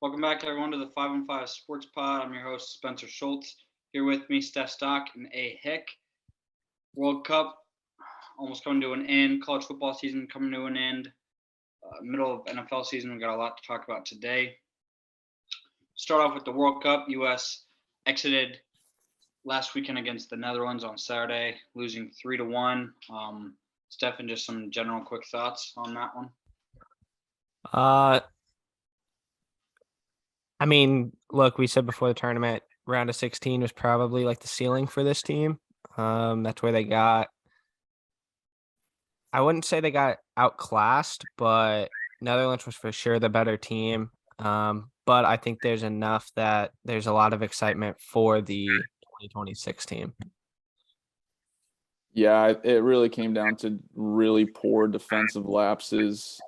Welcome back, everyone, to the 5-on-5 Sports Pod. I'm your host, Spencer Schultz. Here with me, Steph Stock and A. Hick. World Cup almost coming to an end. College football season coming to an end. Middle of NFL season. We've got a lot to talk about today. Start off with the World Cup. U.S. exited last weekend against the Netherlands on Saturday, losing 3-1. Stephen, just some general quick thoughts on that one. Look, we said before the tournament, round of 16 was probably like the ceiling for this team. That's where they got. I wouldn't say they got outclassed, but Netherlands was for sure the better team. But I think there's enough that there's a lot of excitement for the 2026 team. Yeah, it really came down to really poor defensive lapses.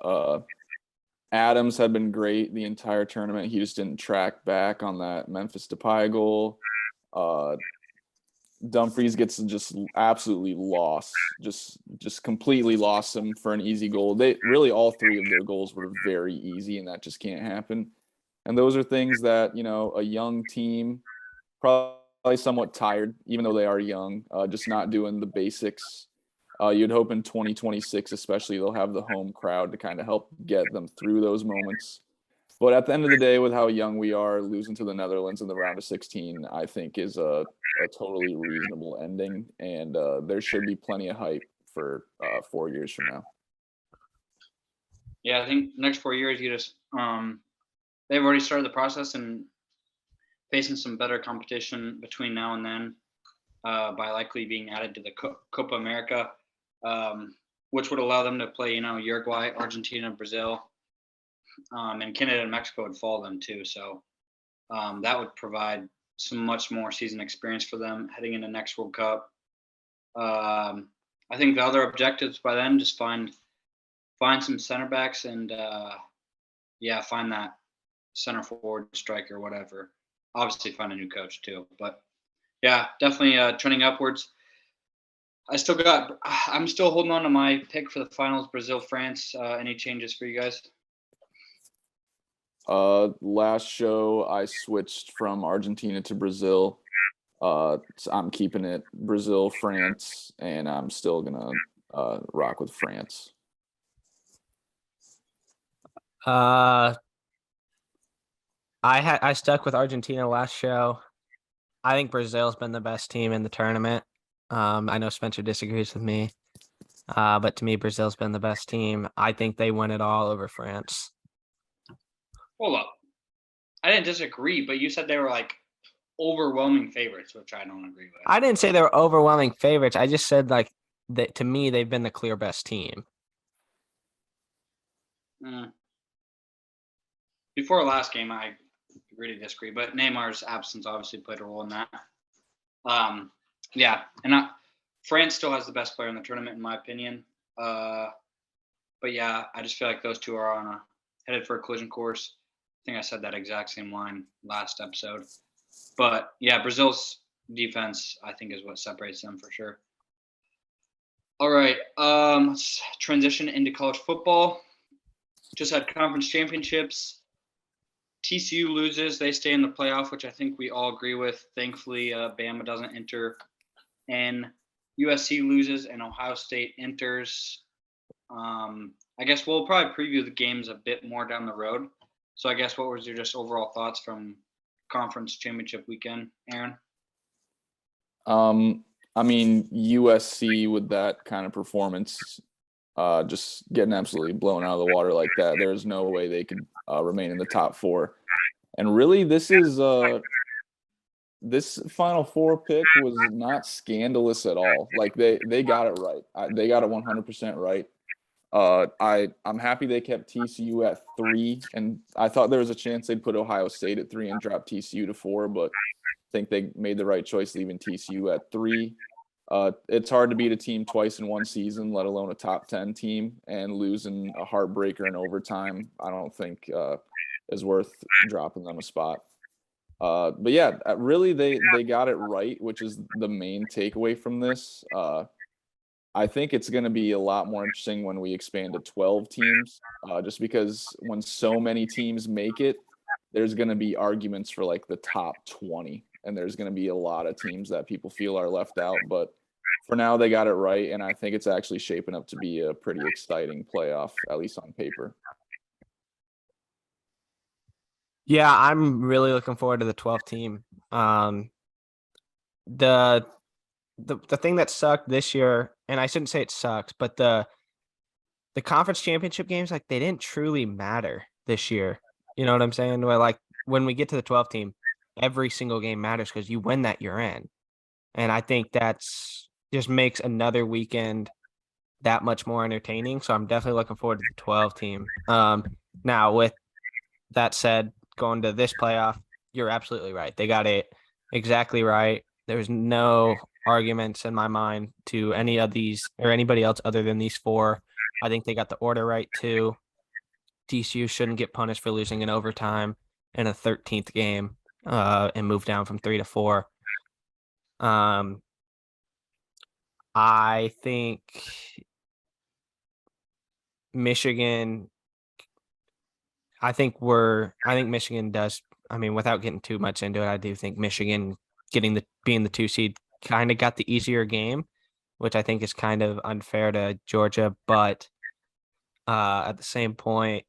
Adams had been great the entire tournament. He just didn't track back on that Memphis Depay goal. Dumfries gets just absolutely lost, just completely lost him for an easy goal. They really, all three of their goals were very easy, and that just can't happen. And those are things that, a young team, probably somewhat tired, even though they are young, just not doing the basics. You'd hope in 2026, especially, they'll have the home crowd to kind of help get them through those moments. But at the end of the day, with how young we are, losing to the Netherlands in the round of 16, I think is a totally reasonable ending. And there should be plenty of hype for 4 years from now. Yeah, I think next 4 years, you just they've already started the process and facing some better competition between now and then by likely being added to the Copa America, which would allow them to play, Uruguay, Argentina, Brazil, and Canada and Mexico would follow them too. So that would provide some much more season experience for them heading into next World Cup. I think the other objectives by then, just find some center backs and find that center forward, striker, whatever. Obviously find a new coach too, but yeah, definitely trending upwards. I'm still holding on to my pick for the finals, Brazil, France. Any changes for you guys? Last show I switched from Argentina to Brazil. So I'm keeping it Brazil, France, and I'm still gonna rock with France. I stuck with Argentina last show. I think Brazil's been the best team in the tournament. I know Spencer disagrees with me, but to me, Brazil's been the best team. I think they win it all over France. Hold up. I didn't disagree, but you said they were like overwhelming favorites, which I don't agree with. I didn't say they were overwhelming favorites. I just said that to me, they've been the clear best team. Before last game, I agree to disagree, but Neymar's absence obviously played a role in that. France still has the best player in the tournament, in my opinion. But yeah, I just feel like those two are headed for a collision course. I think I said that exact same line last episode. But yeah, Brazil's defense, I think, is what separates them for sure. All right, let's transition into college football. Just had conference championships. TCU loses. They stay in the playoff, which I think we all agree with. Thankfully, Bama doesn't enter. And USC loses and Ohio State enters. I guess we'll probably preview the games a bit more down the road. So I guess what was your just overall thoughts from conference championship weekend, Aaron? USC with that kind of performance, just getting absolutely blown out of the water like that, there's no way they could remain in the top four. And really, this Final Four pick was not scandalous at all. Like they got it right. They got it 100% right. I'm happy they kept TCU at 3, and I thought there was a chance they'd put Ohio State at 3 and drop TCU to 4, but I think they made the right choice leaving TCU at 3. It's hard to beat a team twice in one season, let alone a top 10 team, and losing a heartbreaker in overtime, I don't think is worth dropping them a spot. But yeah, really they got it right, which is the main takeaway from this. I think it's going to be a lot more interesting when we expand to 12 teams, just because when so many teams make it, there's going to be arguments for like the top 20, and there's going to be a lot of teams that people feel are left out. But for now, they got it right, and I think it's actually shaping up to be a pretty exciting playoff, at least on paper. Yeah, I'm really looking forward to the 12th team. The thing that sucked this year, and I shouldn't say it sucks, but the conference championship games, like, they didn't truly matter this year. You know what I'm saying? Where, like, when we get to the 12th team, every single game matters because you win that, you're in. And I think that's just makes another weekend that much more entertaining. So I'm definitely looking forward to the 12 team. Now, with that said, going to this playoff, you're absolutely right. They got it exactly right. There's no arguments in my mind to any of these or anybody else other than these four. I think they got the order right too. TCU shouldn't get punished for losing in overtime in a 13th game and move down from 3 to 4. I think Michigan. I think Michigan does. I mean, without getting too much into it, I do think Michigan being the 2 seed kind of got the easier game, which I think is kind of unfair to Georgia. But at the same point,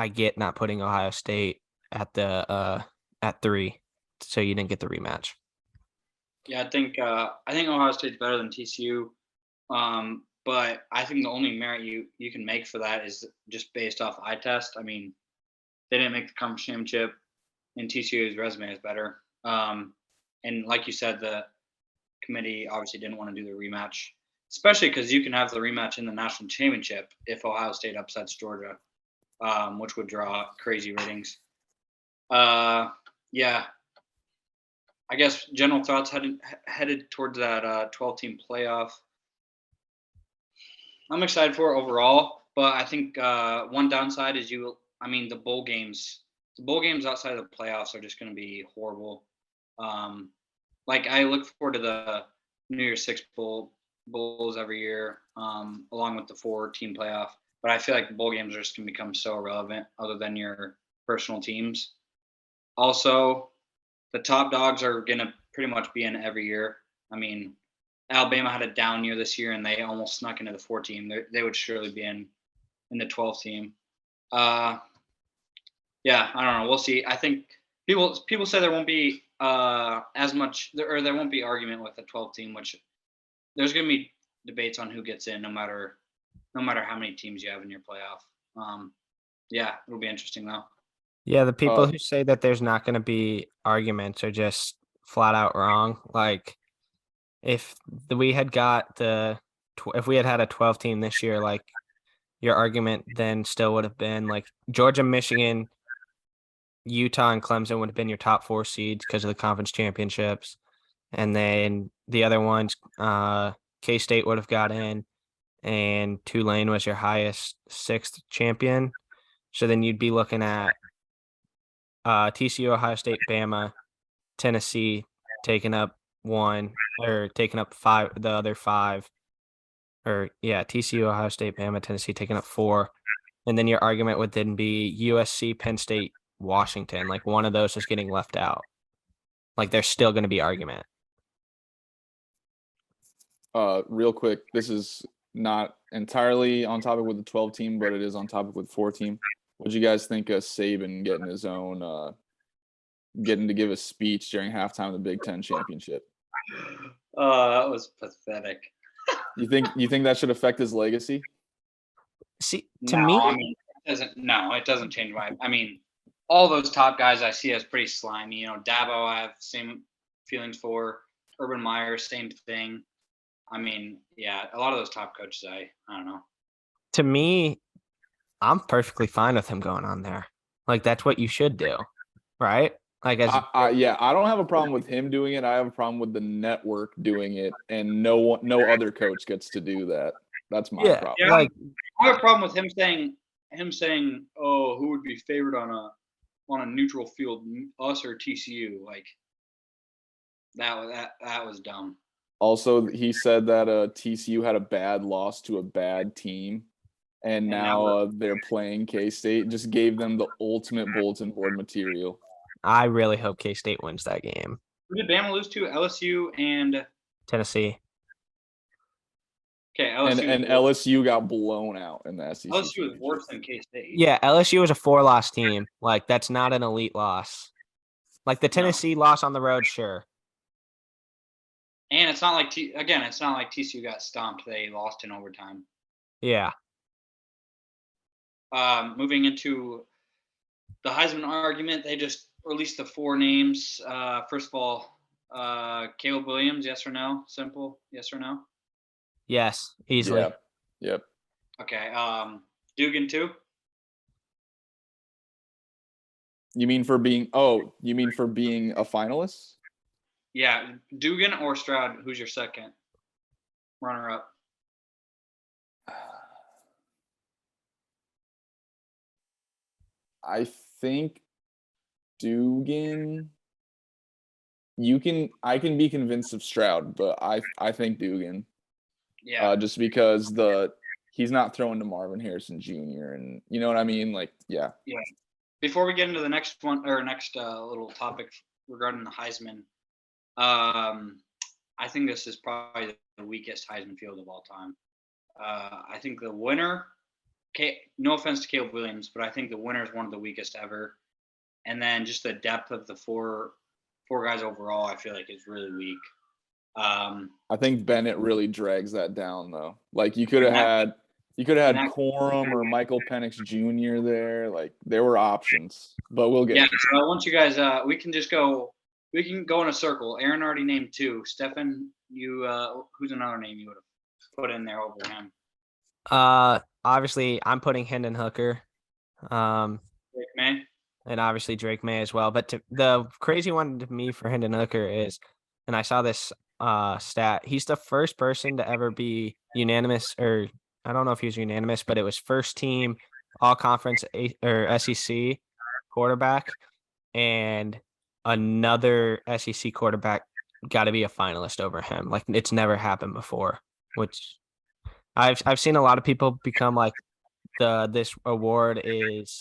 I get not putting Ohio State at the at 3, so you didn't get the rematch. Yeah, I think Ohio State's better than TCU, but I think the only merit you can make for that is just based off eye test. I mean, they didn't make the conference championship, and TCU's resume is better. And like you said, the committee obviously didn't want to do the rematch, especially because you can have the rematch in the national championship if Ohio State upsets Georgia, which would draw crazy ratings. Yeah. I guess general thoughts headed towards that 12-team playoff. I'm excited for it overall, but I think one downside is the bowl games. The bowl games outside of the playoffs are just going to be horrible. Like, I look forward to the New Year's Six bowls every year, along with the 4-team playoff. But I feel like the bowl games are just going to become so irrelevant other than your personal teams. Also, the top dogs are going to pretty much be in every year. I mean, Alabama had a down year this year, and they almost snuck into the 4-team. They would surely be in the 12th team. Yeah, I don't know. We'll see. I think people say there won't be as much, or there won't be argument with the 12th team, which there's going to be debates on who gets in, no matter how many teams you have in your playoff. Yeah, it'll be interesting though. Yeah, the people who say that there's not going to be arguments are just flat out wrong. Like, if we had got if we had had a 12 team this year, like, your argument then still would have been like Georgia, Michigan, Utah, and Clemson would have been your top 4 seeds because of the conference championships. And then the other ones, K-State would have got in, and Tulane was your highest 6th champion. So then you'd be looking at TCU, Ohio State, Bama, Tennessee taking up 1 or taking up 5, the other 5. Or yeah, TCU, Ohio State, Bama, Tennessee taking up 4. And then your argument would then be USC, Penn State, Washington. Like, one of those is getting left out. Like, there's still going to be argument. Real quick, this is not entirely on topic with the 12 team, but it is on topic with 4 team. What do you guys think of Saban getting his own, getting to give a speech during halftime of the Big Ten championship? That was pathetic. You think that should affect his legacy? See, I mean, it doesn't change my. I mean, all those top guys I see as pretty slimy. You know, Dabo, I have same feelings for. Urban Meyer, same thing. I mean, yeah, a lot of those top coaches, I don't know. To me, I'm perfectly fine with him going on there. Like, that's what you should do, right? Like, I don't have a problem with him doing it. I have a problem with the network doing it, and no other coach gets to do that. That's my problem. Yeah, like, I have a problem with him saying, "Oh, who would be favored on a neutral field, us or TCU?" Like, that was dumb. Also, he said that TCU had a bad loss to a bad team. And now they're playing K-State. Just gave them the ultimate bulletin board material. I really hope K-State wins that game. Who did Bama lose to? LSU and Tennessee. okay, LSU. And LSU got blown out in the SEC. LSU is worse than K-State. Yeah, LSU was a 4-loss team. Like, that's not an elite loss. Like, the Tennessee loss on the road, sure. And it's not like it's not like TCU got stomped. They lost in overtime. Yeah. Moving into the Heisman argument, they just released the 4 names. First of all, Caleb Williams, yes or no? Simple, yes or no? Yes, easily. Yeah. Yep. Okay. Dugan too? You mean for being a finalist? Yeah, Dugan or Stroud, who's your second runner-up? I think Dugan. I can be convinced of Stroud, but I think Dugan. Yeah. Just because he's not throwing to Marvin Harrison Jr. and you know what I mean? Like, yeah. Yeah. Before we get into the next one or next little topic regarding the Heisman, I think this is probably the weakest Heisman field of all time. I think the winner, no offense to Caleb Williams, but I think the winner is one of the weakest ever. And then just the depth of the four guys overall, I feel like is really weak. I think Bennett really drags that down though. Like you could have had Corum or Michael Penix Jr. there. Like there were options, but we'll get. Yeah, so I want you guys. We can go in a circle. Aaron already named 2. Stefan, who's another name you would have put in there over him? Obviously, I'm putting Hendon Hooker. Drake May. And obviously Drake May as well. But the crazy one to me for Hendon Hooker is, and I saw this stat, he's the first person to ever be unanimous, or I don't know if he was unanimous, but it was first team all conference or SEC quarterback, and another SEC quarterback got to be a finalist over him. Like it's never happened before, which I've seen a lot of people become like this award is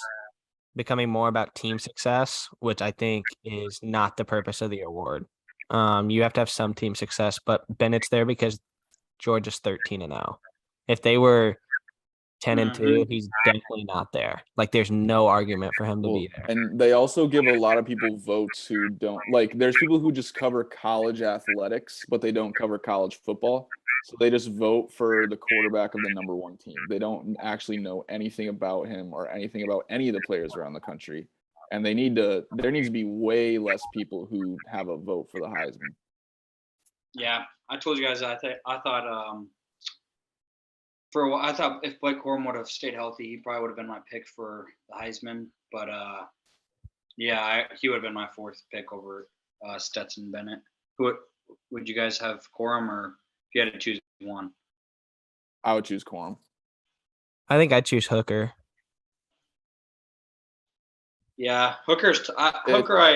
becoming more about team success, which I think is not the purpose of the award. You have to have some team success, but Bennett's there because Georgia's 13-0. If they were 10-2, he's definitely not there. Like there's no argument for him to be there. And they also give a lot of people votes who don't like. There's people who just cover college athletics, but they don't cover college football. So they just vote for the quarterback of the number 1 team. They don't actually know anything about him or anything about any of the players around the country. And there needs to be way less people who have a vote for the Heisman. Yeah, I told you guys I thought for a while, I thought if Blake Corum would have stayed healthy, he probably would have been my pick for the Heisman. But he would have been my 4th pick over Stetson Bennett. Who would you guys have, Corum, or if you had to choose one? I would choose Corum. I think I'd choose Hooker. Yeah, Hooker's. Hooker. I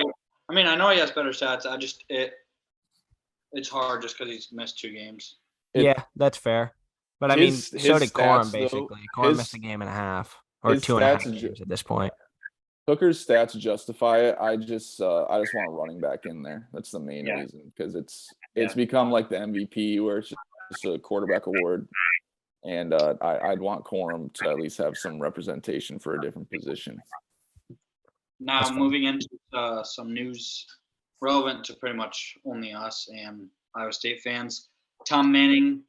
mean, I know he has better stats. It's hard just because he's missed 2 games. Yeah, that's fair. But I mean, so did Corum basically. Corum missed a game and a half or 2.5 games at this point. Hooker's stats justify it. I just want a running back in there. That's the main reason, because it's become like the MVP where it's just a quarterback award, and I'd want Corum to at least have some representation for a different position. Now moving into some news relevant to pretty much only us and Iowa State fans. Tom Manning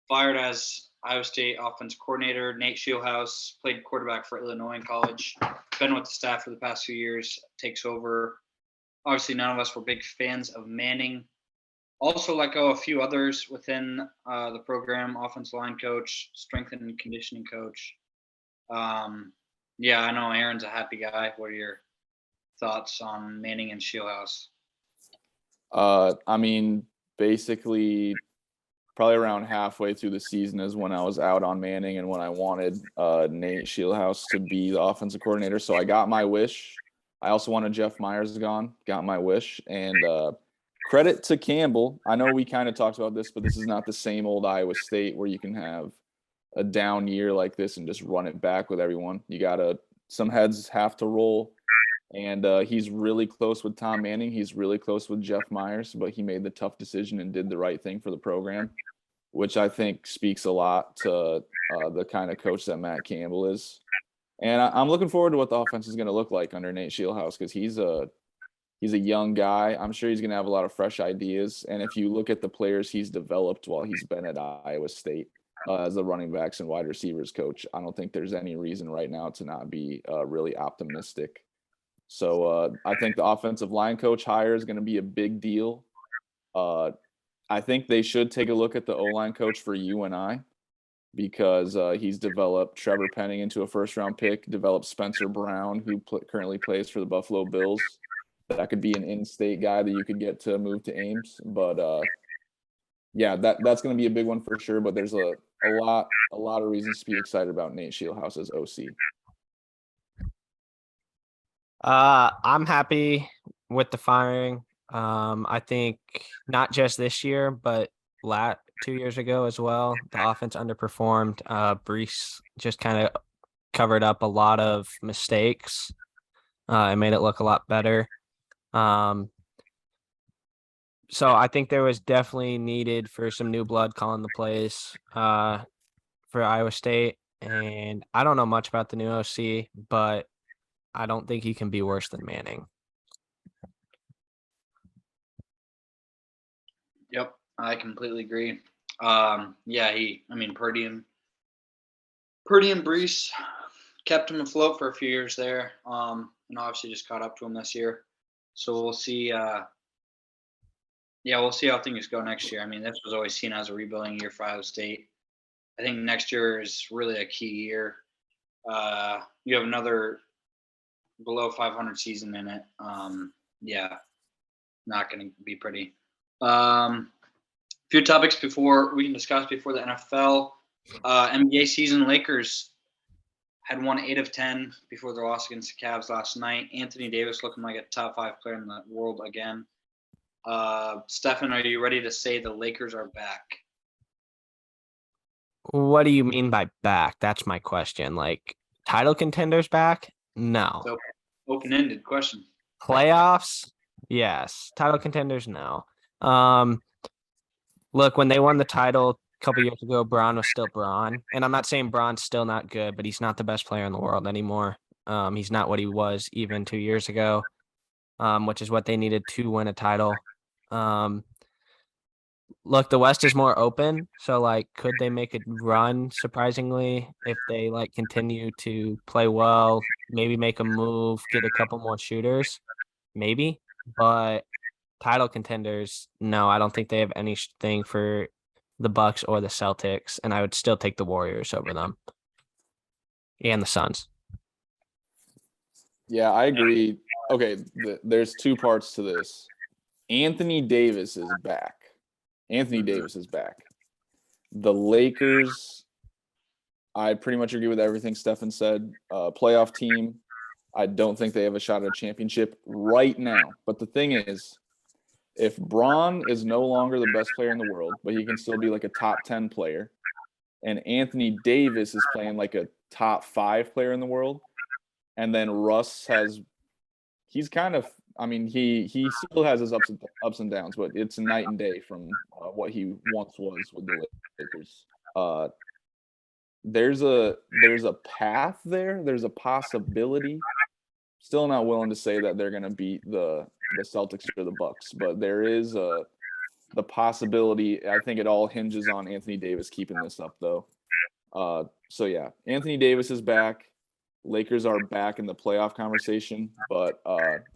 fired as Iowa State offensive coordinator. Nate Scheelhaase played quarterback for Illinois in college. Been with the staff for the past few years. Takes over. Obviously, none of us were big fans of Manning. Also let go a few others within the program. Offensive line coach, strength and conditioning coach. Yeah, I know Aaron's a happy guy. What are your thoughts on Manning and Scheelhaase? I mean, basically, probably around halfway through the season is when I was out on Manning and when I wanted Nate Scheelhaase to be the offensive coordinator. So I got my wish. I also wanted Jeff Myers gone. Got my wish. And credit to Campbell. I know we kind of talked about this, but this is not the same old Iowa State where you can have a down year like this and just run it back with everyone. Some heads have to roll. And he's really close with Tom Manning. He's really close with Jeff Myers, but he made the tough decision and did the right thing for the program, which I think speaks a lot to the kind of coach that Matt Campbell is. And I'm looking forward to what the offense is going to look like under Nate Shieldhouse, because he's a young guy. I'm sure he's going to have a lot of fresh ideas. And if you look at the players he's developed while he's been at Iowa State as the running backs and wide receivers coach, I don't think there's any reason right now to not be really optimistic. So I think the offensive line coach hire is going to be a big deal. I think they should take a look at the O-line coach for UNI, because he's developed Trevor Penning into a first-round pick, developed Spencer Brown, who currently plays for the Buffalo Bills. That could be an in-state guy that you could get to move to Ames. But yeah, that's going to be a big one for sure. But there's a lot of reasons to be excited about Nate Shieldhouse as OC. I'm happy with the firing. I think not just this year, but 2 years ago as well, the offense underperformed. Brees just kind of covered up a lot of mistakes. And made it look a lot better. So I think there was definitely needed for some new blood calling the plays for Iowa State. And I don't know much about the new OC, but I don't think he can be worse than Manning. Yep, I completely agree. Purdy and Brees kept him afloat for a few years there, and obviously just caught up to him this year. So we'll see. We'll see how things go next year. I mean, this was always seen as a rebuilding year for Iowa State. I think next year is really a key year. You have another below 500 season in it. Not going to be pretty. Few topics we can discuss before the NFL. NBA season, Lakers had won 8 of 10 before their loss against the Cavs last night. Anthony Davis looking like a top 5 player in the world again. Stefan, are you ready to say the Lakers are back? What do you mean by back? That's my question. Like, title contenders back? No. So, open-ended question. Playoffs? Yes. Title contenders? No. Look, when they won the title a couple years ago, Braun was still Braun. And I'm not saying Braun's still not good, but he's not the best player in the world anymore. He's not what he was even 2 years ago, which is what they needed to win a title. Look, the West is more open. So, like, could they make a run, surprisingly, if they, like, continue to play well, maybe make a move, get a couple more shooters? Maybe. But title contenders, no, I don't think they have anything for the Bucks or the Celtics, and I would still take the Warriors over them and the Suns. Yeah, I agree. Okay, there's 2 parts to this. Anthony Davis is back. The Lakers, I pretty much agree with everything Stefan said. Playoff team, I don't think they have a shot at a championship right now. But the thing is, if Braun is no longer the best player in the world, but he can still be like a top 10 player, and Anthony Davis is playing like a top 5 player in the world, and then Russ he's kind of, I mean, he still has his ups and downs, but it's night and day from what he once was with the Lakers. There's a path there. There's a possibility. Still not willing to say that they're going to beat the Celtics or the Bucks, but there is the possibility. I think it all hinges on Anthony Davis keeping this up, though. So yeah, Anthony Davis is back. Lakers are back in the playoff conversation, but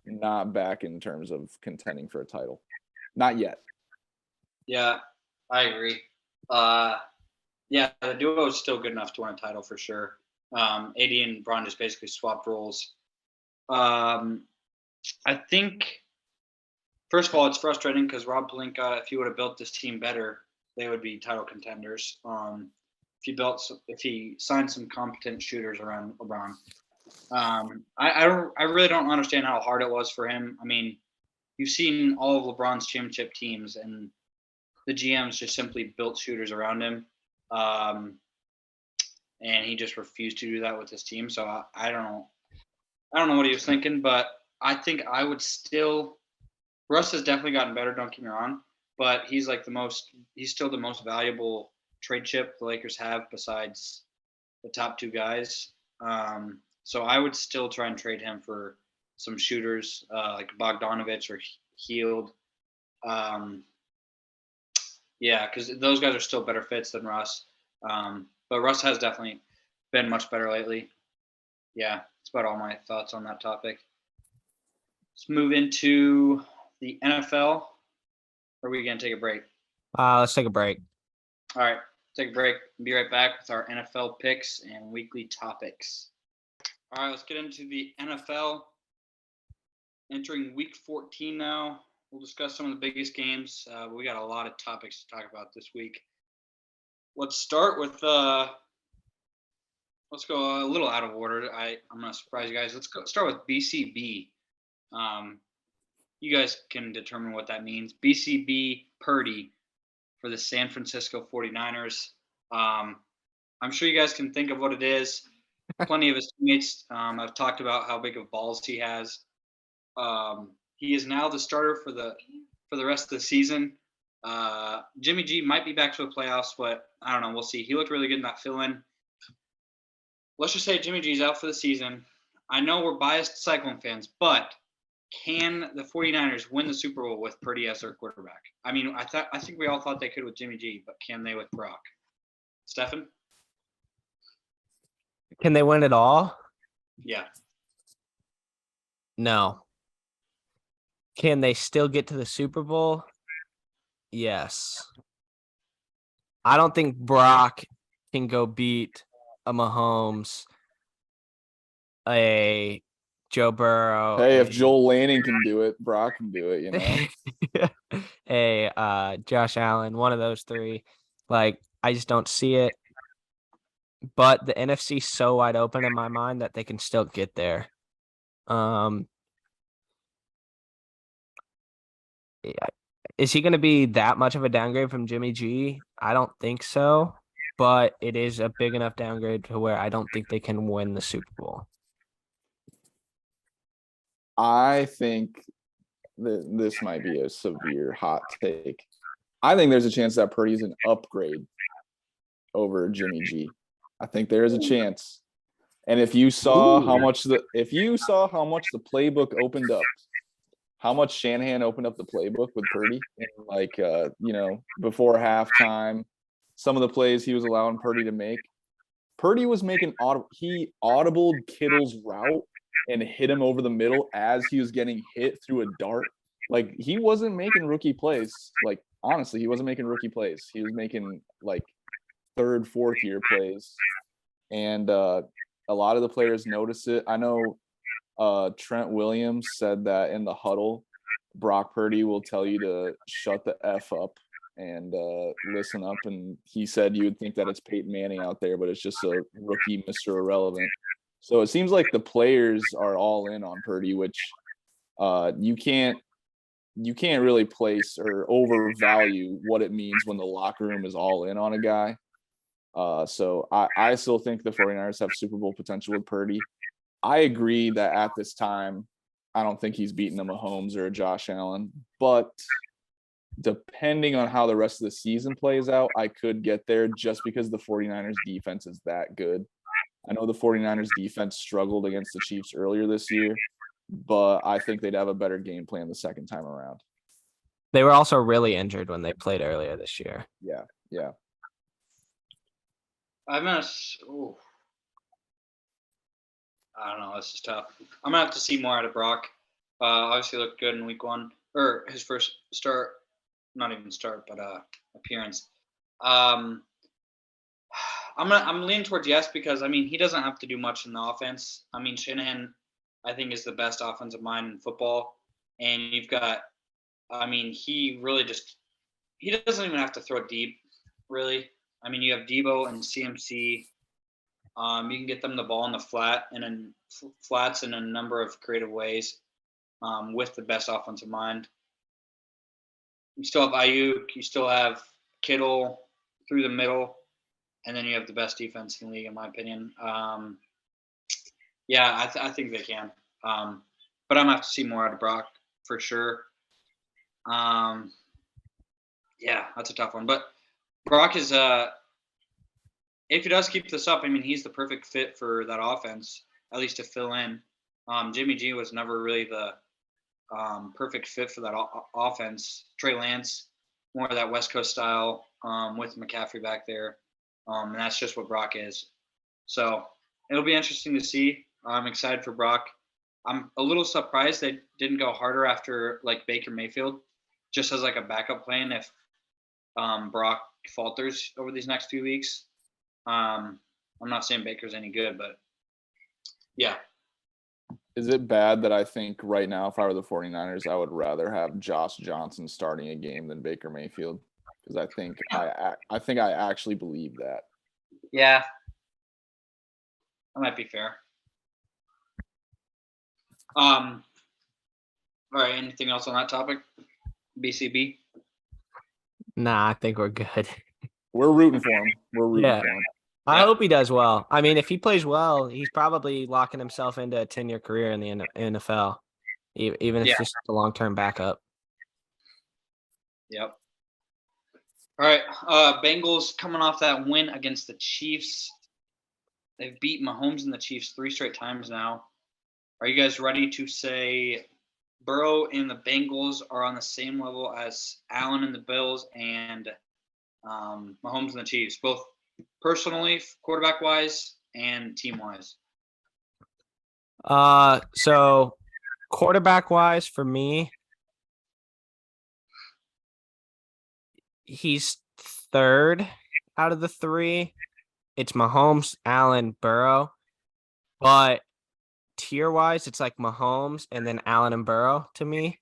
not back in terms of contending for a title. Not yet. Yeah, I agree. The duo is still good enough to win a title for sure. AD and Braun just basically swapped roles. I think, first of all, it's frustrating because Rob Pelinka, if he would have built this team better, they would be title contenders. If he signed some competent shooters around LeBron. I really don't understand how hard it was for him. I mean, you've seen all of LeBron's championship teams, and the GMs just simply built shooters around him. and he just refused to do that with his team. So I don't know. I don't know what he was thinking, but I think I would still. Russ has definitely gotten better. Don't get me wrong, but he's still the most valuable trade chip the Lakers have besides the top two guys. So I would still try and trade him for some shooters like Bogdanovich or Hield. Yeah, because those guys are still better fits than Russ. But Russ has definitely been much better lately. Yeah, that's about all my thoughts on that topic. Let's move into the NFL. Or are we going to take a break? Let's take a break. All right, take a break. Be right back with our NFL picks and weekly topics. All right, let's get into the NFL. Entering week 14 now. We'll discuss some of the biggest games. We got a lot of topics to talk about this week. Let's start with let's go a little out of order. I'm going to surprise you guys. Let's start with BCB. You guys can determine what that means. BCB Purdy for the San Francisco 49ers. I'm sure you guys can think of what it is. Plenty of his teammates have talked about how big of balls he has. He is now the starter for the rest of the season. Jimmy G might be back to the playoffs, but I don't know. We'll see. He looked really good in that fill-in. Let's just say Jimmy G's out for the season. I know we're biased Cyclone fans, but can the 49ers win the Super Bowl with Purdy as their quarterback? I mean, I think we all thought they could with Jimmy G, but can they with Brock? Stefan? Can they win it all? Yeah. No. Can they still get to the Super Bowl? Yes. I don't think Brock can go beat a Mahomes, a Joe Burrow. Hey, if Joel Lanning can do it, Brock can do it, you know? a Josh Allen, one of those three. Like, I just don't see it. But the NFC's so wide open in my mind that they can still get there. Is he going to be that much of a downgrade from Jimmy G? I don't think so, but it is a big enough downgrade to where I don't think they can win the Super Bowl. I think that this might be a severe hot take. I think there's a chance that Purdy's an upgrade over Jimmy G. I think there is a chance. And if you saw how much the playbook opened up, how much Shanahan opened up the playbook with Purdy, and before halftime, some of the plays he was allowing Purdy to make. Purdy was making audibled Kittle's route and hit him over the middle as he was getting hit through a dart. Like, he wasn't making rookie plays. Like, honestly, he wasn't making rookie plays. He was making like third, fourth year plays. And a lot of the players noticed it. I know Trent Williams said that in the huddle, Brock Purdy will tell you to shut the F up and listen up. And he said you would think that it's Peyton Manning out there, but it's just a rookie Mr. Irrelevant. So it seems like the players are all in on Purdy, which you can't really place or overvalue what it means when the locker room is all in on a guy. So I still think the 49ers have Super Bowl potential with Purdy. I agree that at this time, I don't think he's beating a Mahomes or a Josh Allen, but depending on how the rest of the season plays out, I could get there just because the 49ers defense is that good. I know the 49ers defense struggled against the Chiefs earlier this year, but I think they'd have a better game plan the second time around. They were also really injured when they played earlier this year. Yeah. I don't know. This is tough. I'm going to have to see more out of Brock. Obviously looked good in week one, or his first start, not even start, but appearance. I'm leaning towards yes because, I mean, he doesn't have to do much in the offense. I mean, Shanahan, I think, is the best offensive mind in football. And you've got, I mean, he doesn't even have to throw deep, really. I mean, you have Debo and CMC. You can get them the ball in the flats in a number of creative ways with the best offensive mind. You still have Ayuk. You still have Kittle through the middle. and then you have the best defense in the league, in my opinion. Yeah, I think they can. But I'm gonna have to see more out of Brock for sure. Yeah, that's a tough one. But Brock is if he does keep this up, I mean, he's the perfect fit for that offense, at least to fill in. Jimmy G was never really the perfect fit for that offense. Trey Lance, more of that West Coast style with McCaffrey back there. And that's just what Brock is. So it'll be interesting to see. I'm excited for Brock. I'm a little surprised they didn't go harder after like Baker Mayfield, just as like a backup plan if Brock falters over these next few weeks. I'm not saying Baker's any good, but yeah. Is it bad that I think right now, if I were the 49ers, I would rather have Josh Johnson starting a game than Baker Mayfield? Because I think I actually believe that. Yeah, that might be fair. All right. Anything else on that topic? BCB. Nah, I think we're good. We're rooting for him. We're rooting Yeah. for him. I Yeah. hope he does well. I mean, if he plays well, he's probably locking himself into a 10-year career in the NFL, even if it's just a long-term backup. Yep. All right. Bengals coming off that win against the Chiefs. They've beat Mahomes and the Chiefs 3 straight times now. Are you guys ready to say Burrow and the Bengals are on the same level as Allen and the Bills and Mahomes and the Chiefs, both personally, quarterback-wise, and team-wise? So quarterback-wise for me, he's third out of the 3. It's Mahomes, Allen, Burrow. But tier-wise, it's like Mahomes and then Allen and Burrow to me.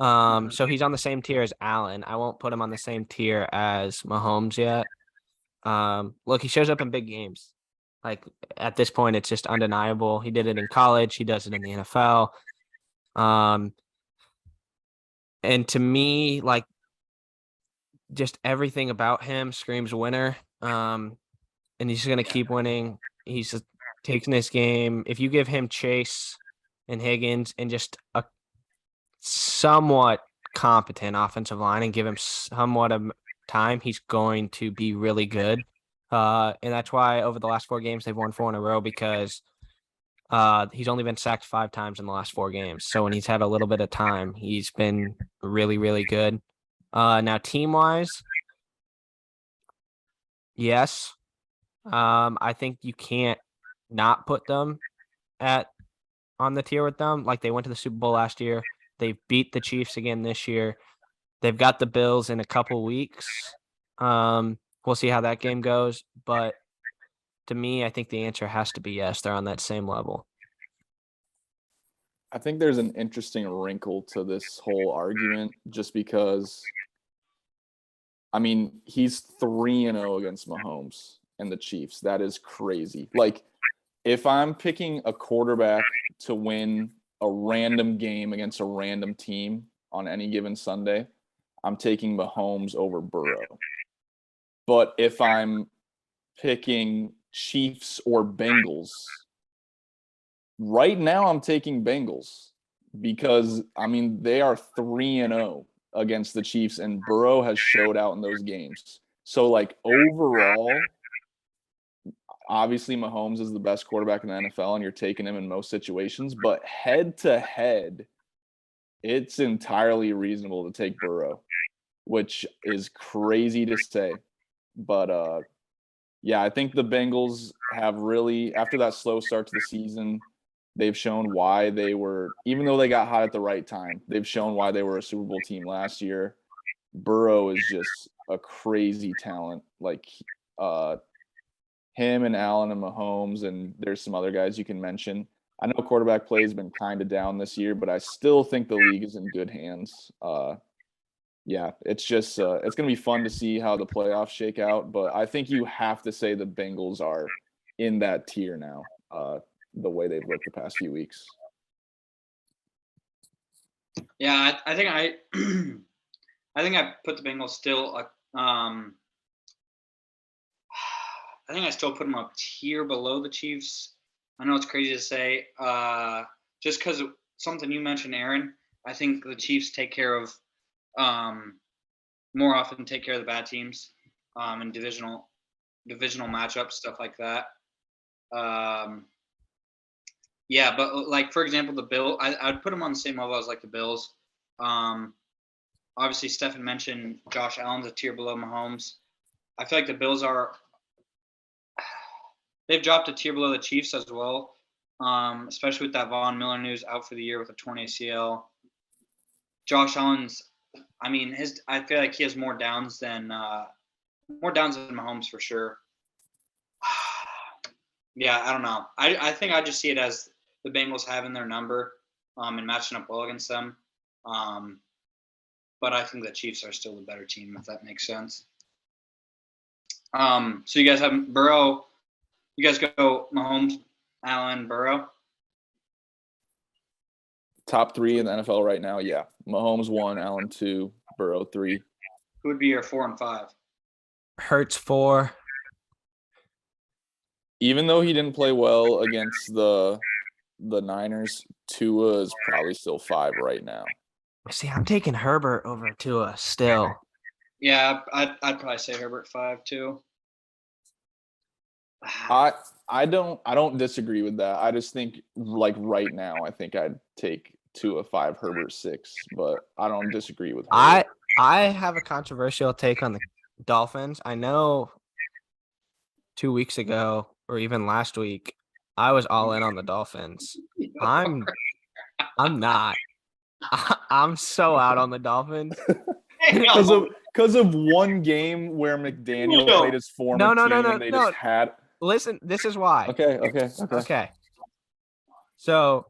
So he's on the same tier as Allen. I won't put him on the same tier as Mahomes yet. Look, he shows up in big games. Like at this point, it's just undeniable. He did it in college. He does it in the NFL. And to me, like just everything about him screams winner. And he's just gonna keep winning. He's just taking this game. If you give him Chase and Higgins and just a somewhat competent offensive line and give him somewhat of time, he's going to be really good. And that's why over the last 4 games, they've won 4 in a row because he's only been sacked 5 times in the last 4 games. So when he's had a little bit of time, he's been really, really good. Now team-wise, yes. I think you can't not put them on the tier with them. Like they went to the Super Bowl last year. They beat the Chiefs again this year. They've got the Bills in a couple weeks. We'll see how that game goes. But to me, I think the answer has to be yes. They're on that same level. I think there's an interesting wrinkle to this whole argument just because, I mean, he's 3-0 against Mahomes and the Chiefs. That is crazy. Like, if I'm picking a quarterback to win a random game against a random team on any given Sunday, I'm taking Mahomes over Burrow. But if I'm picking Chiefs or Bengals, right now I'm taking Bengals because, I mean, they are 3-0 against the Chiefs, and Burrow has showed out in those games. So, like, overall, obviously Mahomes is the best quarterback in the NFL, and you're taking him in most situations. But head-to-head, it's entirely reasonable to take Burrow, which is crazy to say. But, yeah, I think the Bengals have really, after that slow start to the season, they've shown why they were, even though they got hot at the right time, they've shown why they were a Super Bowl team last year. Burrow is just a crazy talent. Like him and Allen and Mahomes, and there's some other guys you can mention. I know quarterback play has been kind of down this year, but I still think the league is in good hands. Yeah, it's just it's going to be fun to see how the playoffs shake out, but I think you have to say the Bengals are in that tier now, the way they've looked the past few weeks. Yeah, I think I I think I put the Bengals still. I I think I still put them a tier below the Chiefs. I know it's crazy to say, just because of something you mentioned, Aaron. I think the Chiefs take care of more often take care of the bad teams in divisional matchups, stuff like that. Yeah, but like for example, the Bill, I'd put them on the same level as like the Bills. Obviously, Stephen mentioned Josh Allen's a tier below Mahomes. I feel like the Bills they've dropped a tier below the Chiefs as well, especially with that Von Miller news out for the year with a torn ACL. Josh Allen's, I mean, I feel like he has more downs than Mahomes for sure. Yeah, I don't know. I think I just see it as the Bengals having their number and matching up well against them. But I think the Chiefs are still the better team, if that makes sense. So you guys have Burrow. You guys go Mahomes, Allen, Burrow. Top 3 in the NFL right now, yeah. Mahomes 1, Allen 2, Burrow 3. Who would be your 4 and 5? Hurts 4. Even though he didn't play well against the Niners, Tua is probably still 5 right now. See, I'm taking Herbert over Tua still. Yeah, I'd probably say Herbert 5 too. I don't disagree with that. I just think like right now, I think I'd take Tua 5, Herbert 6, but I don't disagree with Herbert. I have a controversial take on the Dolphins. I know 2 weeks ago or even last week, I was all in on the Dolphins. I'm not. I'm so out on the Dolphins. Because of one game where McDaniel played his former team and they just had. Listen, this is why. Okay. So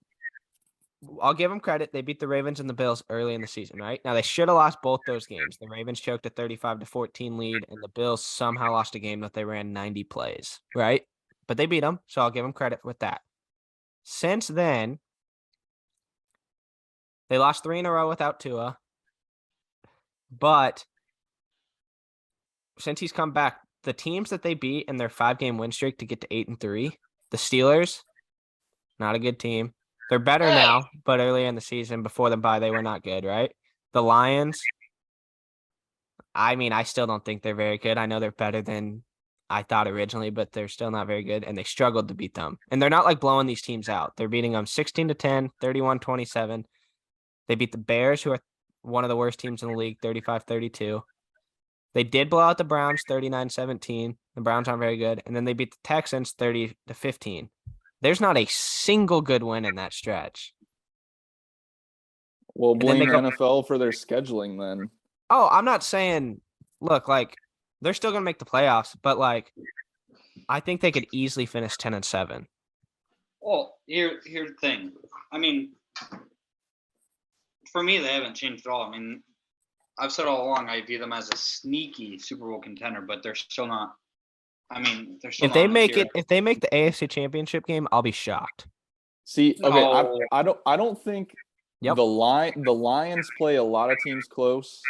I'll give them credit. They beat the Ravens and the Bills early in the season, right? Now they should have lost both those games. The Ravens choked a 35-14 lead, and the Bills somehow lost a game that they ran 90 plays, right? But they beat them, so I'll give them credit with that. Since then, they lost 3 in a row without Tua. But since he's come back, the teams that they beat in their 5-game win streak to get to 8-3, the Steelers, not a good team. They're better now, but earlier in the season, before the bye, they were not good, right? The Lions, I mean, I still don't think they're very good. I know they're better than I thought originally, but they're still not very good, and they struggled to beat them. And they're not like blowing these teams out. They're beating them 16-10, 31-27. They beat the Bears, who are one of the worst teams in the league, 35-32. They did blow out the Browns 39-17. The Browns aren't very good. And then they beat the Texans 30-15. There's not a single good win in that stretch. Well, blame NFL for their scheduling then. Oh, I'm not saying, look, like, they're still going to make the playoffs, but, like, I think they could easily finish 10-7. Well, here's the thing. I mean, for me, they haven't changed at all. I mean, I've said all along I view them as a sneaky Super Bowl contender, but they're still not. I mean, they're still. If they make the AFC Championship game, I'll be shocked. See, okay, I don't think Yep. the Lions play a lot of teams close,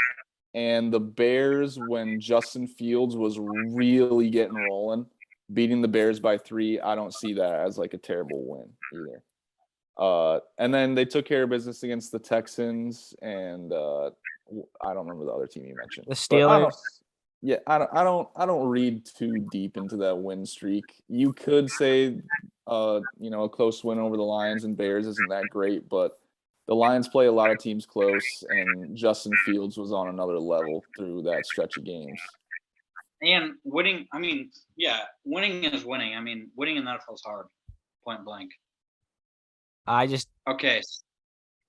and the Bears, when Justin Fields was really getting rolling, beating the Bears by 3, I don't see that as like a terrible win either. And then they took care of business against the Texans, and I don't remember the other team you mentioned. The Steelers. I don't read too deep into that win streak. You could say, a close win over the Lions and Bears isn't that great, but the Lions play a lot of teams close, and Justin Fields was on another level through that stretch of games. And winning, I mean, yeah, winning is winning. I mean, winning in the NFL is hard, point blank. Okay.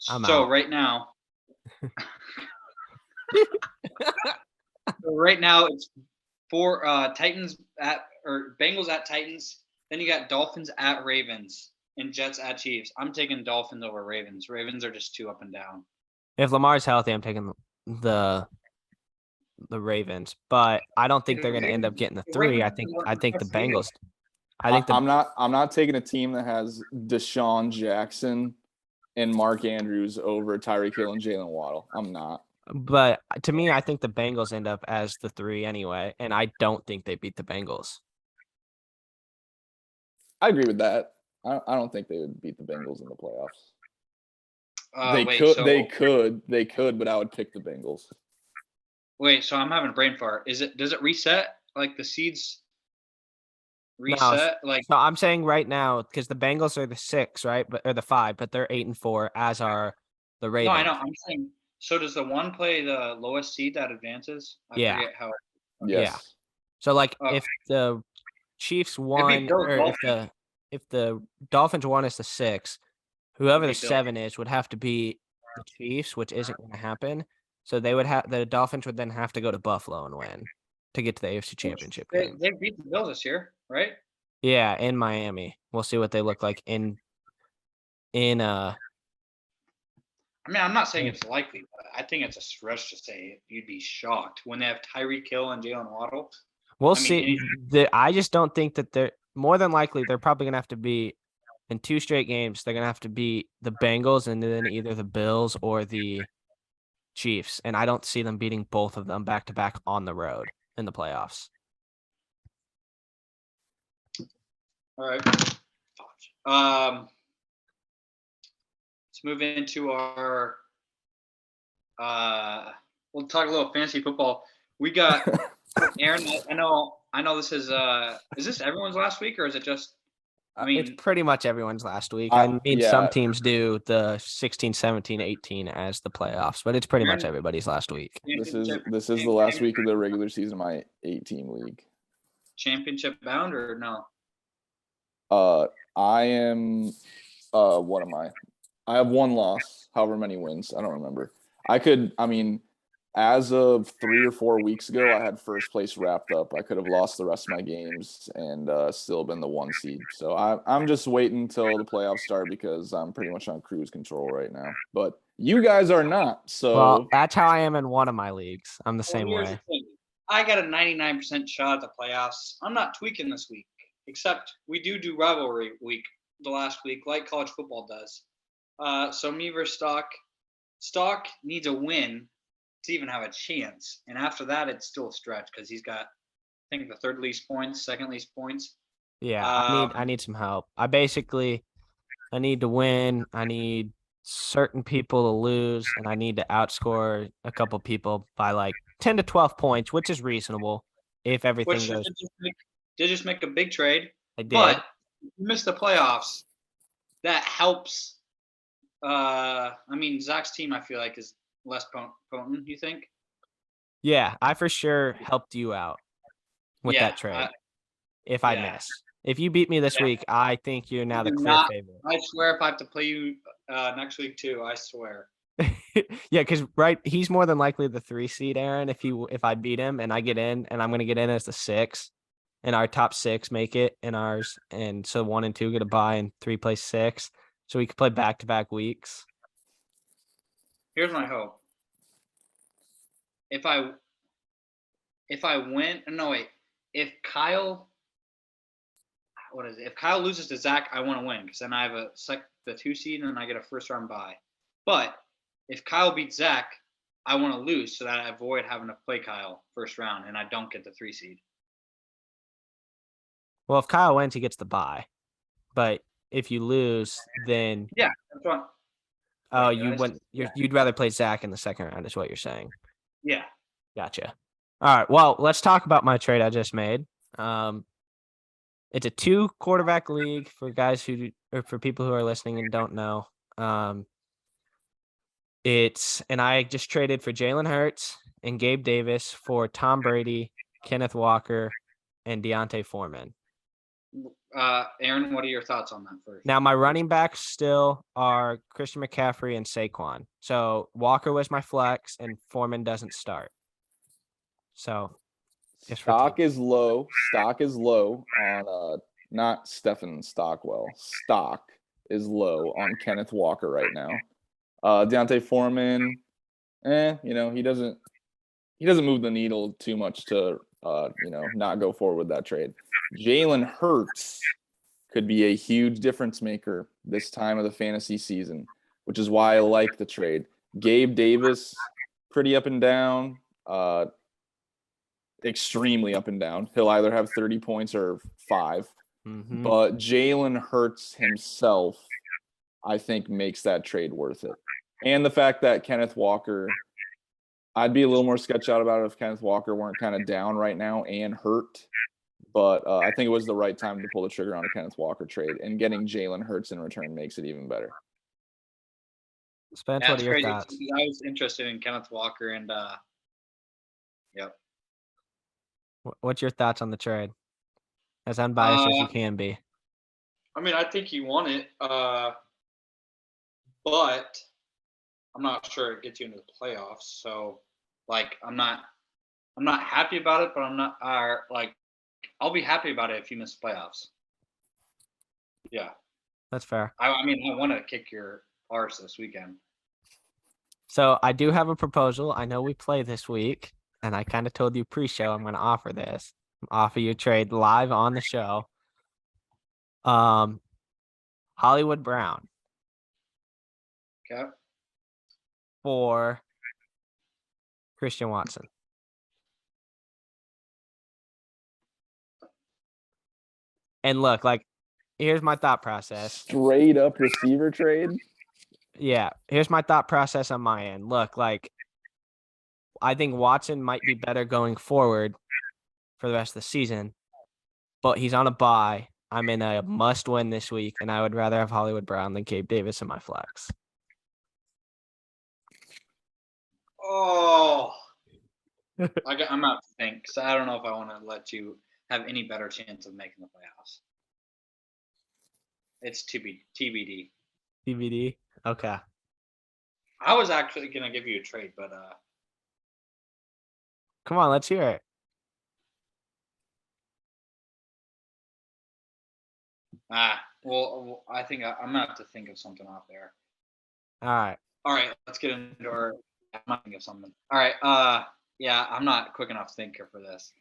I'm so out. right now, it's for Titans Bengals at Titans. Then you got Dolphins at Ravens and Jets at Chiefs. I'm taking Dolphins over Ravens. Ravens are just too up and down. If Lamar's healthy, I'm taking the Ravens, but I don't think they're going to end up getting the 3. I think the Bengals. I'm not taking a team that has Deshaun Jackson and Mark Andrews over Tyreek Hill and Jalen Waddle. I'm not. But to me, I think the Bengals end up as the 3 anyway, and I don't think they beat the Bengals. I agree with that. I don't think they would beat the Bengals in the playoffs. They could, but I would pick the Bengals. Wait, so I'm having a brain fart. Does it reset? Like the seeds No, reset? Like so I'm saying right now, because the Bengals are the 6, right? Or the 5, but they're 8-4, as are the no, Ravens. I know. I'm saying. So does the one play the lowest seed that advances? I Yeah. forget how. Yes. So like Oh. if the Chiefs It'd be won, Bills or Dolphins. if the Dolphins won as the 6, whoever the It'd be Bills. 7 is would have to be the Chiefs, which isn't going to happen. So the Dolphins would then have to go to Buffalo and win to get to the AFC Championship game. They beat the Bills this year, right? Yeah, in Miami. We'll see what they look like in I mean, I'm not saying it's likely, but I think it's a stretch to say you'd be shocked when they have Tyreek Hill and Jalen Waddle. We'll I mean, see. I just don't think that they're more than likely they're probably gonna have to be in 2 straight games. They're gonna have to beat the Bengals and then either the Bills or the Chiefs. And I don't see them beating both of them back to back on the road in the playoffs. All right. Let's move into our. We'll talk a little fantasy football. We got Aaron. I know. This is this everyone's last week or is it just? I mean, it's pretty much everyone's last week. I- I mean, yeah. some teams do the 16, 17, 18 as the playoffs, but it's pretty much everybody's last week. This is the last week of the regular season of my 8-team league. Championship bound or no? I am. What am I? I have 1 loss. However many wins, I don't remember. I mean, as of 3 or 4 weeks ago, I had first place wrapped up. I could have lost the rest of my games and still been the 1 seed. So I'm just waiting until the playoffs start because I'm pretty much on cruise control right now. But you guys are not. So Well, that's how I am in one of my leagues. I'm the same Here's way. the thing. I got a 99% shot at the playoffs. I'm not tweaking this week, except we do rivalry week the last week, like college football does. So me versus Stock. Stock needs a win to even have a chance, and after that, it's still a stretch because he's got, I think, the third least points, second least points. Yeah, I need some help. I need to win. I need certain people to lose, and I need to outscore a couple people by like 10 to 12 points, which is reasonable if everything Which goes. did just make a big trade. I did. But if you miss the playoffs, that helps. I mean, Zach's team, I feel like, is less potent. You think? Yeah, I for sure helped you out with Yeah, that trade. If I miss, if you beat me this week, I think you're now the clear favorite. I swear, if I have to play you next week too, I swear. Yeah, because he's more than likely the 3 seed, Aaron. If I beat him and I get in, and I'm gonna get in as the 6, and our top 6 make it in ours, and so 1 and 2 get a bye, and 3 plays 6, so we could play back-to-back weeks. Here's my hope. If I win, no wait, if Kyle loses to Zach, I want to win because then I have the 2 seed and then I get a first round bye. But if Kyle beats Zach, I want to lose so that I avoid having to play Kyle first round and I don't get the 3 seed. Well, if Kyle wins, he gets the bye. But if you lose, then yeah, that's what. Oh, you'd rather play Zach in the second round, is what you're saying. Yeah. Gotcha. All right. Well, let's talk about my trade I just made. It's a 2 quarterback league for for people who are listening and don't know. And I just traded for Jalen Hurts and Gabe Davis for Tom Brady, Kenneth Walker, and Deontay Foreman. Aaron, what are your thoughts on that first? Now, my running backs still are Christian McCaffrey and Saquon. So Walker was my flex, and Foreman doesn't start. So stock is low. Stock is low on not Stephen Stockwell. Stock is low on Kenneth Walker right now. Deontay Foreman, he doesn't move the needle too much to not go forward with that trade. Jalen Hurts could be a huge difference maker this time of the fantasy season, which is why I like the trade. Gabe Davis, pretty up and down, extremely up and down. He'll either have 30 points or 5. Mhm. But Jalen Hurts himself, I think, makes that trade worth it. And the fact that Kenneth Walker, I'd be a little more sketched out about it if Kenneth Walker weren't kind of down right now and hurt. But I think it was the right time to pull the trigger on a Kenneth Walker trade, and getting Jalen Hurts in return makes it even better. Spence, what That's are your crazy. thoughts? I was interested in Kenneth Walker and yep. What's your thoughts on the trade? As unbiased as you can be. I mean, I think he won it, but I'm not sure it gets you into the playoffs. So, like, I'm not happy about it, but I'm not like, I'll be happy about it if you miss the playoffs. Yeah, That's fair. I mean, I want to kick your arse this weekend. So I do have a proposal. I know we play this week, and I kind of told you pre-show I'm going to offer this. Offer you a trade live on the show. Hollywood Brown Okay. for Christian Watson. And look, like, here's my thought process. Straight up receiver trade. Yeah, here's my thought process on my end. Look, like, I think Watson might be better going forward for the rest of the season, but he's on a bye. I'm in a must-win this week, and I would rather have Hollywood Brown than Gabe Davis in my flex. Oh, I'm out to think because I don't know if I want to let you have any better chance of making the playoffs. It's TBD. TBD. Okay. I was actually gonna give you a trade, but Come on, let's hear it. well, I think I'm gonna have to think of something off there. All right, let's get into our. I'm not think of something. All right, yeah, I'm not quick enough thinker for this.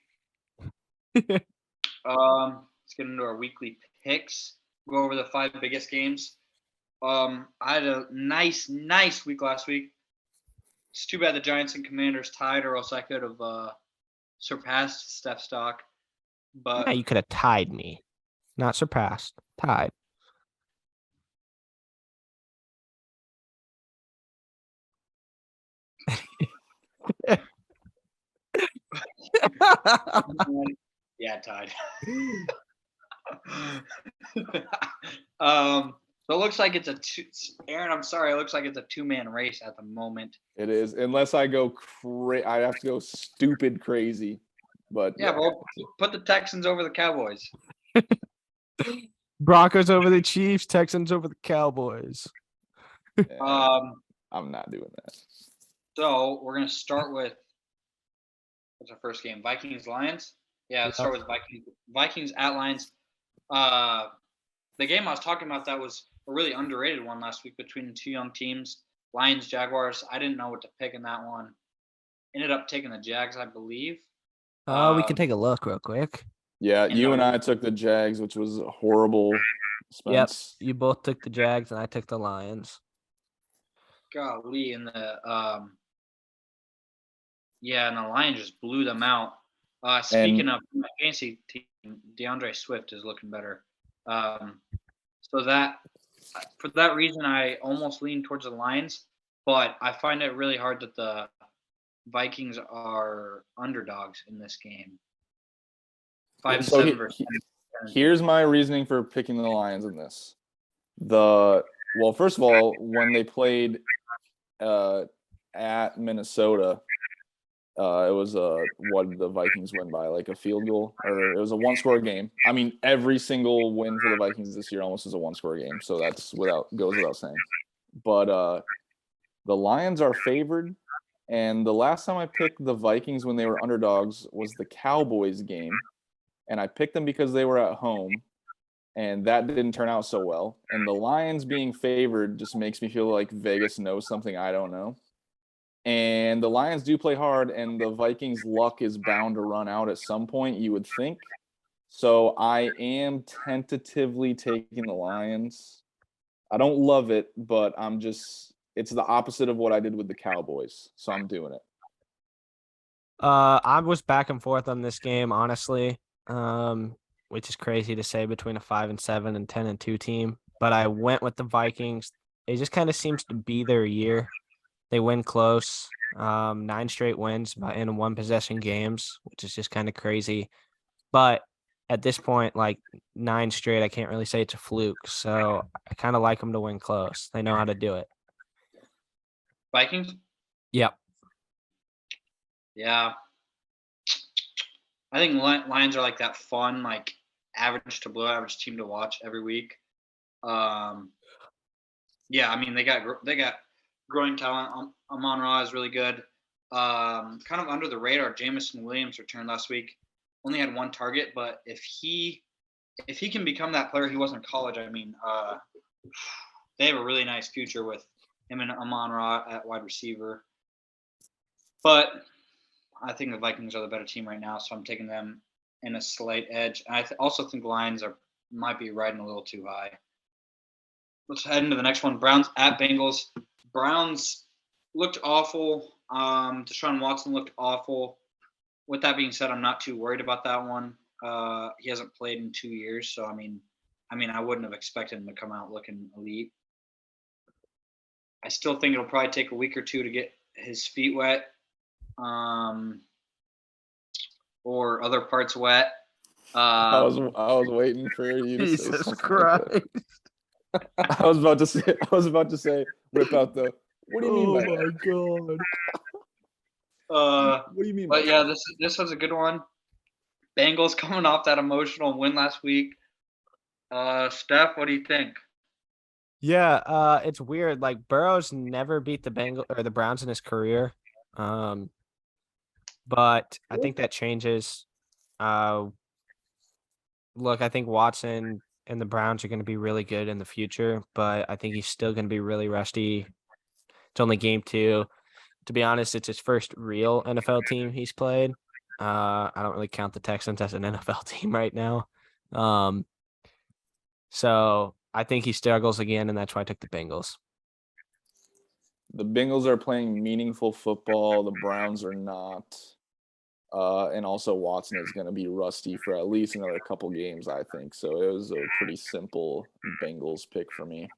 right. Let's get into our weekly picks. Go over the 5 biggest games. I had a nice week last week. It's too bad the Giants and Commanders tied, or else I could have surpassed Steph Stock. But Yeah, you could have tied me. Not surpassed. Tied. yeah, tied. So it looks like it's Aaron, I'm sorry. It looks like it's a 2-man race at the moment. It is, unless I go I have to go stupid crazy. But yeah, well, put the Texans over the Cowboys. Broncos over the Chiefs, Texans over the Cowboys. Yeah, I'm not doing that. So we're gonna start with what's our first game? Vikings Lions. Yeah, let's start with Vikings at Lions. The game I was talking about that was a really underrated one last week between the 2 young teams, Lions Jaguars. I didn't know what to pick in that one. Ended up taking the Jags, I believe. We can take a look real quick. Yeah, you and I took the Jags, which was horrible. Spence. Yep, you both took the Jags, and I took the Lions. Golly, and the and the Lions just blew them out. Speaking of my fantasy team, DeAndre Swift is looking better. So that for that reason, I almost lean towards the Lions, but I find it really hard that the Vikings are underdogs in this game. 5-7 versus. Here's my reasoning for picking the Lions in this. Well, first of all, when they played at Minnesota, it was what did the Vikings win by, like a field goal, or it was a 1-score game. I mean, every single win for the Vikings this year almost is a 1-score game, so that's goes without saying. But the Lions are favored, and the last time I picked the Vikings when they were underdogs was the Cowboys game, and I picked them because they were at home, and that didn't turn out so well. And the Lions being favored just makes me feel like Vegas knows something I don't know. And the Lions do play hard, and the Vikings' luck is bound to run out at some point, you would think. So I am tentatively taking the Lions. I don't love it, but it's the opposite of what I did with the Cowboys. So I'm doing it. I was back and forth on this game, honestly. which is crazy to say between a 5-7 and 10-2 team. But I went with the Vikings. It just kind of seems to be their year. They win close, 9 straight wins in 1-possession games, which is just kind of crazy. But at this point, like 9 straight, I can't really say it's a fluke. So I kind of like them to win close. They know how to do it. Vikings? Yep. Yeah. I think Lions are like that fun, like average to below average team to watch every week. Yeah, I mean they got growing talent. Amon-Ra is really good. Kind of under the radar. Jamison Williams returned last week. Only had 1 target, but if he can become that player he was in college, I mean, they have a really nice future with him and Amon-Ra at wide receiver. But I think the Vikings are the better team right now, so I'm taking them in a slight edge. And I also think the Lions might be riding a little too high. Let's head into the next one. Browns at Bengals. Browns looked awful. Deshaun Watson looked awful. With that being said, I'm not too worried about that one. He hasn't played in 2 years, so I mean, I wouldn't have expected him to come out looking elite. I still think it'll probably take a week or 2 to get his feet wet, or other parts wet. I was waiting for you to say Jesus something Christ. like that. I was about to say, whip out the. What do you mean by that? God. What do you mean by But yeah, this was a good one. Bengals coming off that emotional win last week. Steph, what do you think? Yeah, it's weird. Like Burrow's never beat the Bengals or the Browns in his career. But I think that changes. Look, I think Watson and the Browns are going to be really good in the future, but I think he's still going to be really rusty. It's only game 2. To be honest, it's his first real NFL team he's played. I don't really count the Texans as an NFL team right now. So I think he struggles again, and that's why I took the Bengals. The Bengals are playing meaningful football. The Browns are not. And also Watson is going to be rusty for at least another couple games, I think. So it was a pretty simple Bengals pick for me.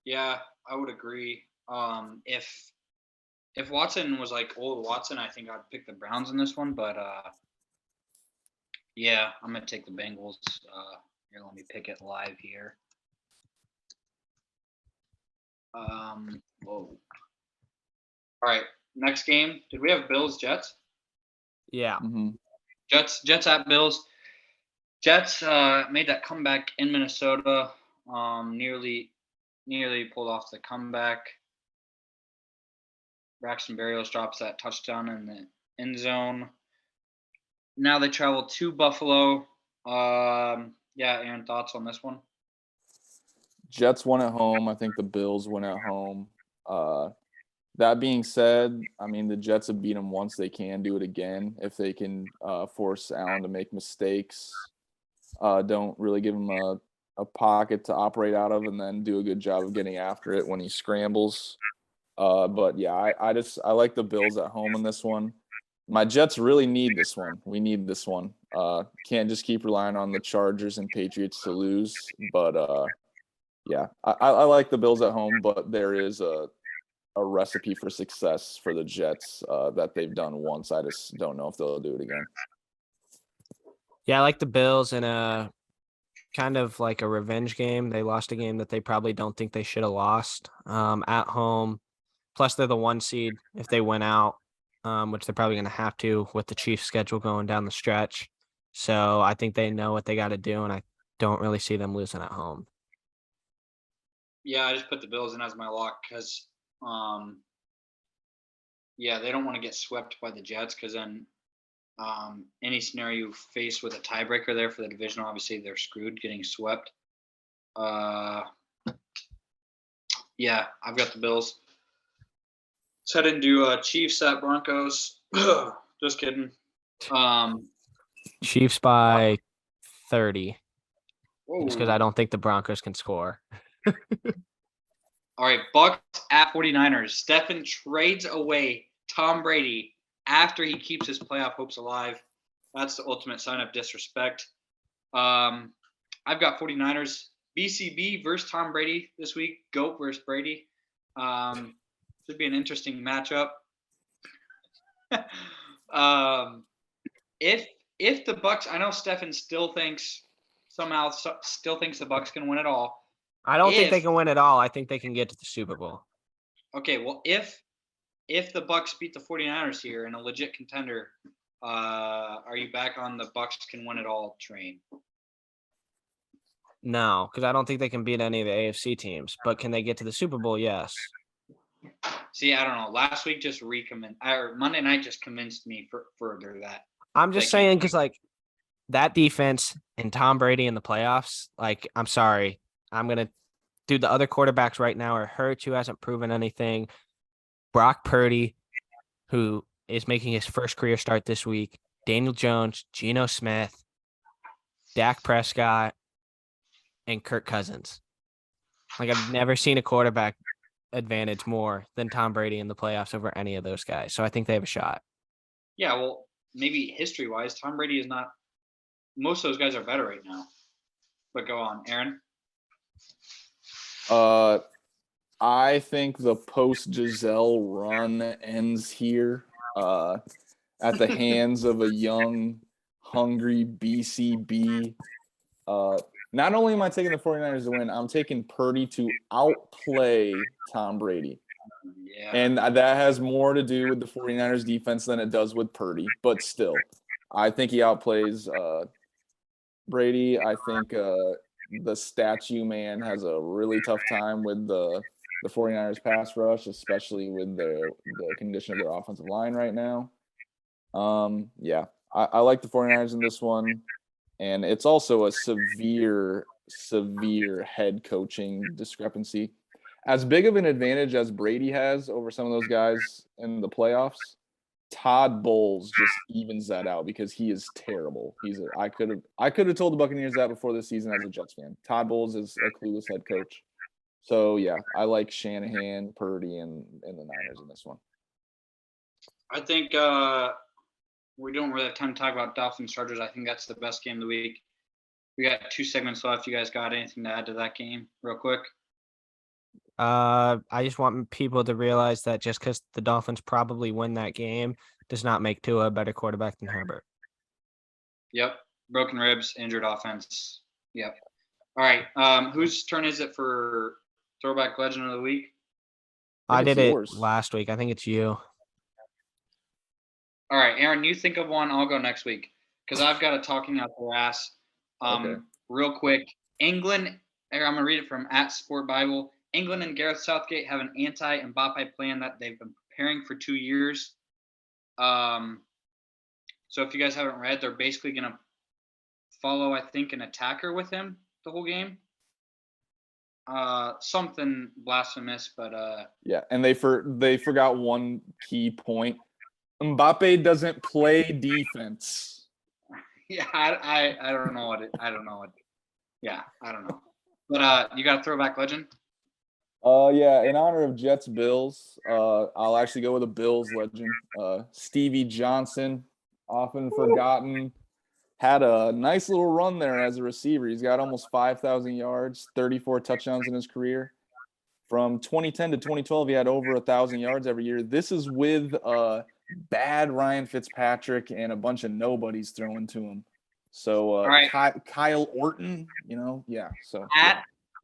Yeah, I would agree. If Watson was like old Watson, I think I'd pick the Browns in this one. But yeah, I'm gonna take the Bengals. Here, let me pick it live here. Whoa. All right, next game. Did we have Bills Jets? Yeah. Mm-hmm. Jets at Bills. Jets made that comeback in Minnesota. Nearly pulled off the comeback. Braxton Berrios drops that touchdown in the end zone. Now they travel to Buffalo. Yeah, Aaron, thoughts on this one? Jets won at home. I think the Bills win at home. That being said, I mean, the Jets have beat them once. They can do it again if they can force Allen to make mistakes. Don't really give him a pocket to operate out of and then do a good job of getting after it when he scrambles. But yeah, I like the Bills at home in this one. My Jets really need this one. We need this one. Can't just keep relying on the Chargers and Patriots to lose. But yeah, I like the Bills at home, but there is a recipe for success for the Jets that they've done once. I just don't know if they'll do it again. Yeah, I like the Bills in a kind of like a revenge game. They lost a game that they probably don't think they should have lost at home. Plus, they're the 1 seed if they win out, which they're probably going to have to with the Chiefs' schedule going down the stretch. So I think they know what they got to do, and I don't really see them losing at home. Yeah, I just put the Bills in as my lock because, yeah, they don't want to get swept by the Jets because then any scenario you face with a tiebreaker there for the division, obviously they're screwed getting swept. Yeah, I've got the Bills. Let's head into Chiefs at Broncos. Just kidding. Chiefs by 30. Whoa. Just because I don't think the Broncos can score. All right, Bucs at 49ers. Stephen trades away Tom Brady after he keeps his playoff hopes alive. That's the ultimate sign of disrespect. I've got 49ers. BCB versus Tom Brady this week. GOAT versus Brady. Should be an interesting matchup. If the Bucks, I know Stefan still thinks the Bucks can win it all. I don't think they can win it all. I think they can get to the Super Bowl. Okay, well, if the Bucks beat the 49ers here in a legit contender, are you back on the Bucks can win it all train? No, because I don't think they can beat any of the AFC teams. But can they get to the Super Bowl? Yes. See, I don't know. Last week just Monday night just convinced me further that I'm just saying because like that defense and Tom Brady in the playoffs, like I'm sorry, I'm gonna do the other quarterbacks right now are Hurts, who hasn't proven anything. Brock Purdy, who is making his first career start this week. Daniel Jones, Geno Smith, Dak Prescott, and Kirk Cousins. Like I've never seen a quarterback advantage more than Tom Brady in the playoffs over any of those guys. So I think they have a shot. Yeah, well, maybe history-wise, Tom Brady is not – most of those guys are better right now. But go on, Aaron. I think the post-Giselle run ends here at the hands of a young, hungry BCB. Not only am I taking the 49ers to win, I'm taking Purdy to outplay Tom Brady. Yeah. And that has more to do with the 49ers defense than it does with Purdy. But still, I think he outplays Brady. I think the statue man has a really tough time with the 49ers pass rush, especially with the condition of their offensive line right now. Yeah, I like the 49ers in this one. And it's also a severe head coaching discrepancy. As big of an advantage as Brady has over some of those guys in the playoffs, Todd Bowles just evens that out because he is terrible. I could have told the Buccaneers that before this season as a Jets fan. Todd Bowles is a clueless head coach. So yeah, I like Shanahan, Purdy, and the Niners in this one. I think we don't really have time to talk about Dolphins Chargers. I think that's the best game of the week. We got 2 segments left. You guys got anything to add to that game real quick? I just want people to realize that just because the Dolphins probably win that game does not make Tua a better quarterback than Herbert. Yep. Broken ribs, injured offense. Yep. All right. Whose turn is it for Throwback Legend of the Week? I did it last week. I think it's you. All right, Aaron, you think of one. I'll go next week because I've got a talking out their ass. Okay. Real quick, England. I'm gonna read it from @SportBible. England and Gareth Southgate have an anti-Mbappe plan that they've been preparing for 2 years. So if you guys haven't read, they're basically gonna follow, I think, an attacker with him the whole game. Something blasphemous, but yeah, and they forgot one key point. Mbappe doesn't play defense. Yeah, I don't know what I don't know what. Yeah, I don't know. But you got a Throwback Legend? Yeah, in honor of Jets Bills, I'll actually go with a Bills legend. Stevie Johnson, often forgotten, had a nice little run there as a receiver. He's got almost 5,000 yards, 34 touchdowns in his career. From 2010 to 2012, he had over 1,000 yards every year. This is with bad Ryan Fitzpatrick and a bunch of nobodies thrown to him. So right. Kyle Orton, yeah. So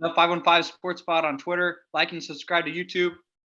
@the 515 Sports Spot on Twitter. Like and subscribe to YouTube.